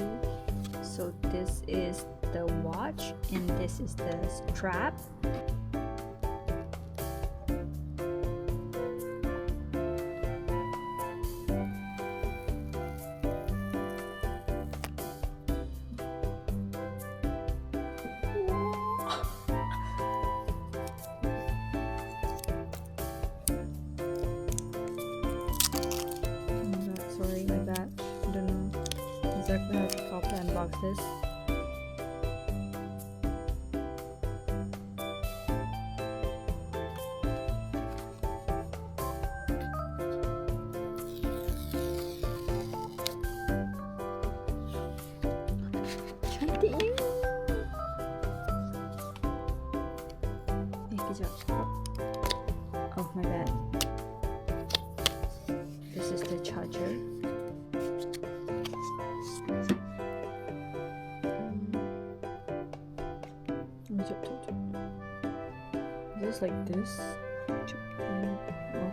already. So this is the watch and this is the strap. Sorry, my bad. I don't know exactly how to properly unbox this. Cantik. Kejap. Oh my bad. This is the charger. Is this like this? Oh,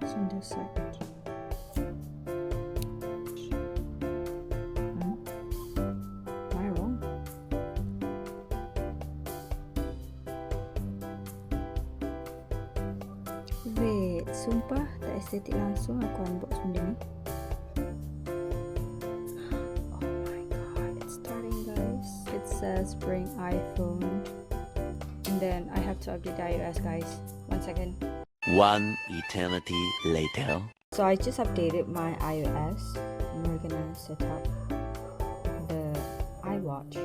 it's on this side. Am I wrong? Wait, sumpah tak estetik langsung aku unbox benda ni. Oh my god, it's starting guys. It says bring iPhone. And then I have to update the iOS guys. 1 second. One eternity later. So I just updated my iOS and we're gonna set up the iWatch.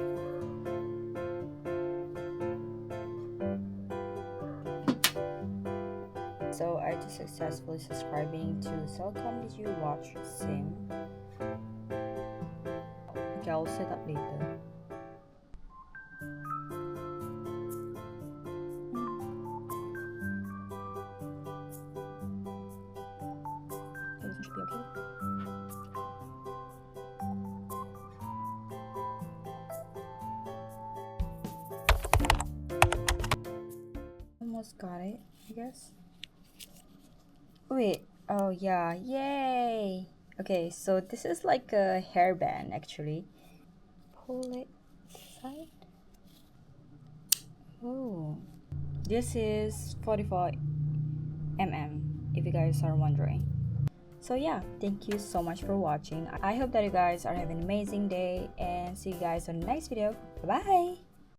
So I just successfully subscribing to Cellcom Did You Watch SIM. Okay, I'll set up later. Everything should be okay. Almost got it, I guess. Wait, oh yeah, yay! Okay, so this is like a hairband actually. Pull it aside. Oh, this is 44mm, if you guys are wondering. So yeah, thank you so much for watching. I hope that you guys are having an amazing day and see you guys on the next video. Bye bye!